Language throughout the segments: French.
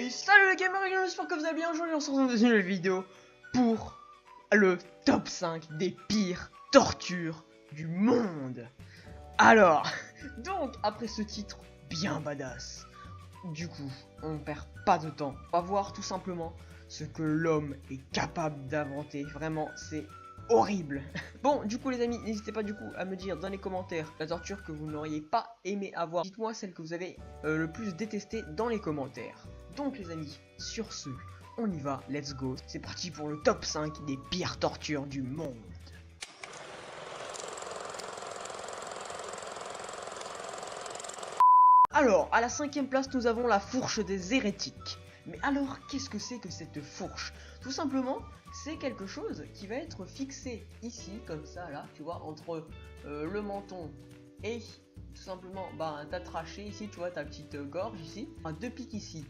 Et salut les gamers, j'espère que vous allez bien. Aujourd'hui on se retrouve dans une nouvelle vidéo pour le top 5 des pires tortures du monde. Alors, donc après ce titre bien badass, du coup on perd pas de temps. On va voir tout simplement ce que l'homme est capable d'inventer. Vraiment c'est horrible. Bon, du coup les amis, n'hésitez pas du coup à me dire dans les commentaires la torture que vous n'auriez pas aimé avoir. Dites-moi celle que vous avez le plus détestée dans les commentaires. Donc les amis, sur ce, on y va, let's go. C'est parti pour le top 5 des pires tortures du monde. Alors, à la 5ème place, nous avons la fourche des hérétiques. Mais alors, qu'est-ce que c'est que cette fourche? Tout simplement, c'est quelque chose qui va être fixé ici, comme ça, là, tu vois, entre le menton et tout simplement, t'as traché ici, tu vois, ta petite gorge ici. Deux pics ici,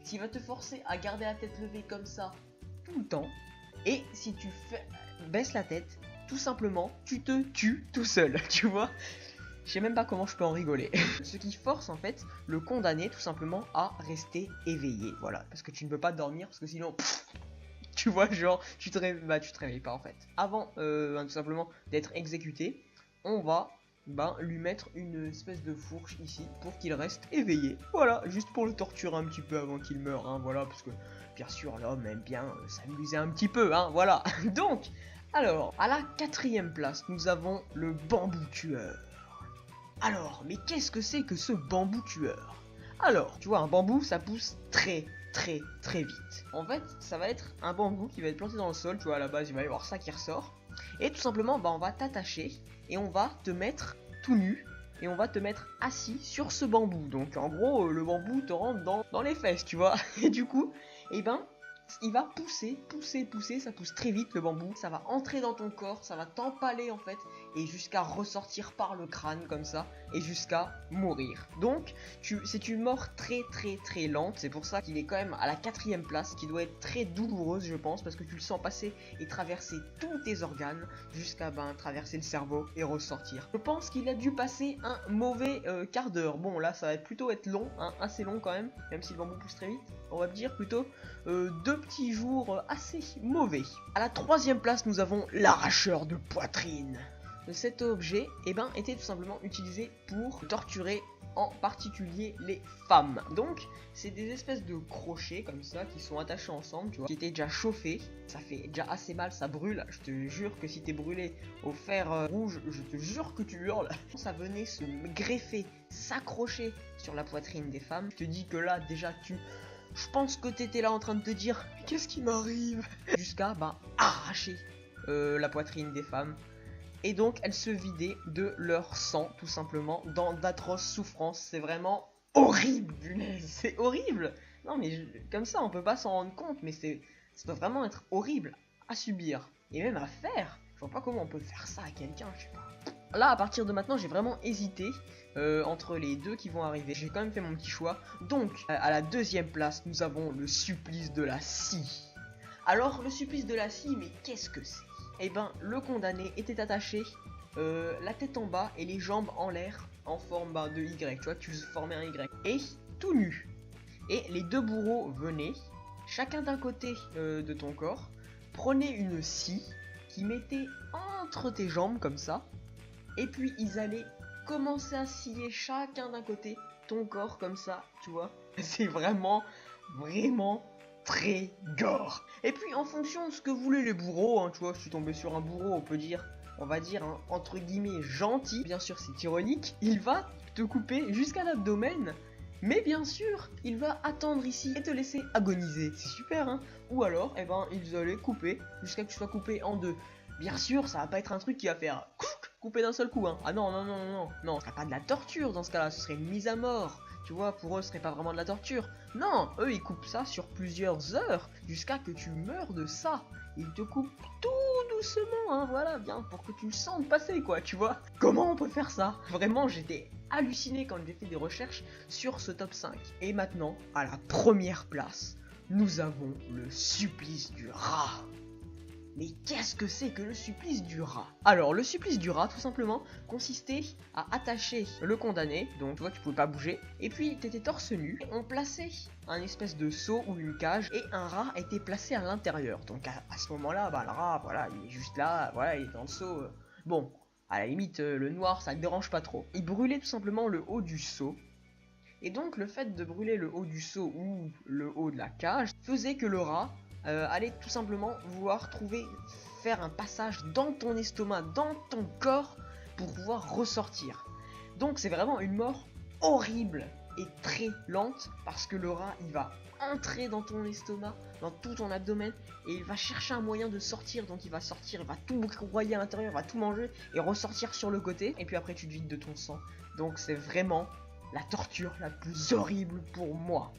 qui va te forcer à garder la tête levée comme ça tout le temps. Et si tu baisses la tête, tout simplement, tu te tues tout seul, tu vois. Je sais même pas comment je peux en rigoler. Ce qui force en fait le condamné tout simplement à rester éveillé. Voilà, parce que tu ne peux pas dormir parce que sinon, tu vois, genre, tu te réveilles pas en fait. Avant tout simplement d'être exécuté, on va lui mettre une espèce de fourche ici pour qu'il reste éveillé. Voilà, juste pour le torturer un petit peu avant qu'il meure, hein, voilà, parce que bien sûr l'homme aime bien s'amuser un petit peu, hein, voilà. Donc, alors, à la 4ème place, nous avons le bambou tueur. Alors, mais qu'est-ce que c'est que ce bambou tueur? Alors, tu vois, un bambou, ça pousse très vite. En fait, ça va être un bambou qui va être planté dans le sol, tu vois, à la base, il va y avoir ça qui ressort. Et tout simplement, on va t'attacher et on va te mettre tout nu et on va te mettre assis sur ce bambou. Donc, en gros, le bambou te rentre dans les fesses, tu vois. Et du coup, il va pousser, ça pousse très vite le bambou, ça va entrer dans ton corps, ça va t'empaler en fait, et jusqu'à ressortir par le crâne comme ça, et jusqu'à mourir. Donc, c'est une mort très lente, c'est pour ça qu'il est quand même à la 4ème place, qui doit être très douloureuse je pense, parce que tu le sens passer et traverser tous tes organes, jusqu'à traverser le cerveau et ressortir. Je pense qu'il a dû passer un mauvais quart d'heure. Bon là ça va plutôt être long, hein, assez long quand même si le bambou pousse très vite. On va dire plutôt 2 petits jours assez mauvais. À la 3ème place, nous avons l'arracheur de poitrine. Cet objet était tout simplement utilisé pour torturer en particulier les femmes. Donc c'est des espèces de crochets comme ça qui sont attachés ensemble, tu vois, qui étaient déjà chauffés. Ça fait déjà assez mal, ça brûle. Je te jure que si t'es brûlé au fer rouge, je te jure que tu hurles. Ça venait se greffer, s'accrocher sur la poitrine des femmes. Je te dis que là déjà je pense que t'étais là en train de te dire qu'est-ce qui m'arrive, jusqu'à arracher la poitrine des femmes. Et donc elles se vidaient de leur sang tout simplement dans d'atroces souffrances. C'est vraiment horrible, punaise, c'est horrible. Non mais comme ça on peut pas s'en rendre compte, mais ça doit vraiment être horrible à subir et même à faire. Je vois pas comment on peut faire ça à quelqu'un, je sais pas. Là à partir de maintenant j'ai vraiment hésité entre les deux qui vont arriver. J'ai quand même fait mon petit choix. Donc à la 2ème place nous avons le supplice de la scie. Alors le supplice de la scie, mais qu'est-ce que c'est? Le condamné était attaché la tête en bas et les jambes en l'air en forme de Y, tu vois, tu formais un Y, et tout nu. Et les deux bourreaux venaient, chacun d'un côté de ton corps, prenaient une scie qui mettait entre tes jambes comme ça, et puis ils allaient commencer à scier chacun d'un côté ton corps comme ça, tu vois. C'est vraiment très gore. Et puis en fonction de ce que voulaient les bourreaux, hein, tu vois, je suis tombé sur un bourreau, on va dire hein, entre guillemets gentil, bien sûr c'est ironique, il va te couper jusqu'à l'abdomen, mais bien sûr il va attendre ici et te laisser agoniser, c'est super hein. Ou alors ils allaient couper jusqu'à ce que tu sois coupé en deux. Bien sûr ça va pas être un truc qui va faire couper d'un seul coup hein. Ah non, ce serait pas de la torture dans ce cas là, ce serait une mise à mort. Tu vois, pour eux, ce serait pas vraiment de la torture. Non, eux, ils coupent ça sur plusieurs heures jusqu'à que tu meurs de ça. Ils te coupent tout doucement, hein, voilà, bien, pour que tu le sentes passer, quoi, tu vois. Comment on peut faire ça? Vraiment, j'étais halluciné quand j'ai fait des recherches sur ce top 5. Et maintenant, à la 1ère place, nous avons le supplice du rat. Mais qu'est-ce que c'est que le supplice du rat? Alors, le supplice du rat, tout simplement, consistait à attacher le condamné, donc tu vois, tu pouvais pas bouger, et puis t'étais torse nu, on plaçait un espèce de seau ou une cage, et un rat était placé à l'intérieur. Donc à ce moment-là, bah le rat, voilà, il est juste là, voilà, il est dans le seau. Bon, à la limite, le noir, ça ne dérange pas trop. Il brûlait tout simplement le haut du seau, et donc le fait de brûler le haut du seau ou le haut de la cage faisait que le rat allait tout simplement vouloir faire un passage dans ton estomac, dans ton corps, pour pouvoir ressortir. Donc c'est vraiment une mort horrible et très lente, parce que le rat, il va entrer dans ton estomac, dans tout ton abdomen, et il va chercher un moyen de sortir. Donc il va sortir, il va tout broyer à l'intérieur, il va tout manger, et ressortir sur le côté, et puis après tu te vides de ton sang. Donc c'est vraiment la torture la plus horrible pour moi.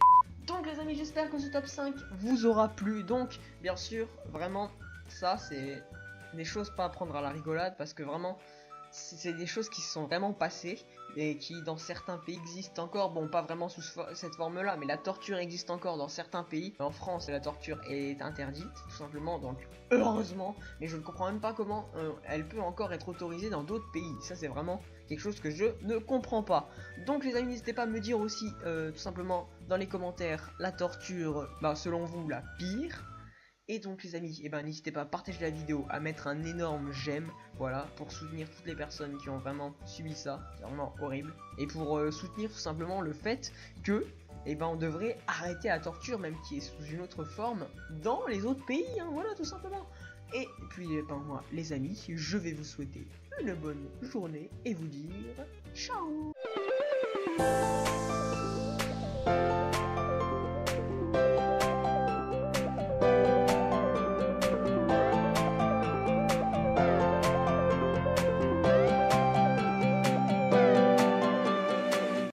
Donc les amis, j'espère que ce top 5 vous aura plu. Donc bien sûr, vraiment, ça c'est des choses pas à prendre à la rigolade, parce que vraiment c'est des choses qui se sont vraiment passées et qui dans certains pays existent encore. Bon, pas vraiment sous cette forme là, mais la torture existe encore dans certains pays. En France, la torture est interdite tout simplement, donc heureusement, mais je ne comprends même pas comment elle peut encore être autorisée dans d'autres pays. Ça c'est vraiment quelque chose que je ne comprends pas. Donc les amis, n'hésitez pas à me dire aussi tout simplement dans les commentaires la torture, selon vous, la pire. Et donc les amis, n'hésitez pas à partager la vidéo, à mettre un énorme j'aime, voilà, pour soutenir toutes les personnes qui ont vraiment subi ça, c'est vraiment horrible. Et pour soutenir tout simplement le fait que, on devrait arrêter la torture, même qui est sous une autre forme, dans les autres pays, hein, voilà, tout simplement. Et puis, moi, les amis, je vais vous souhaiter une bonne journée et vous dire ciao.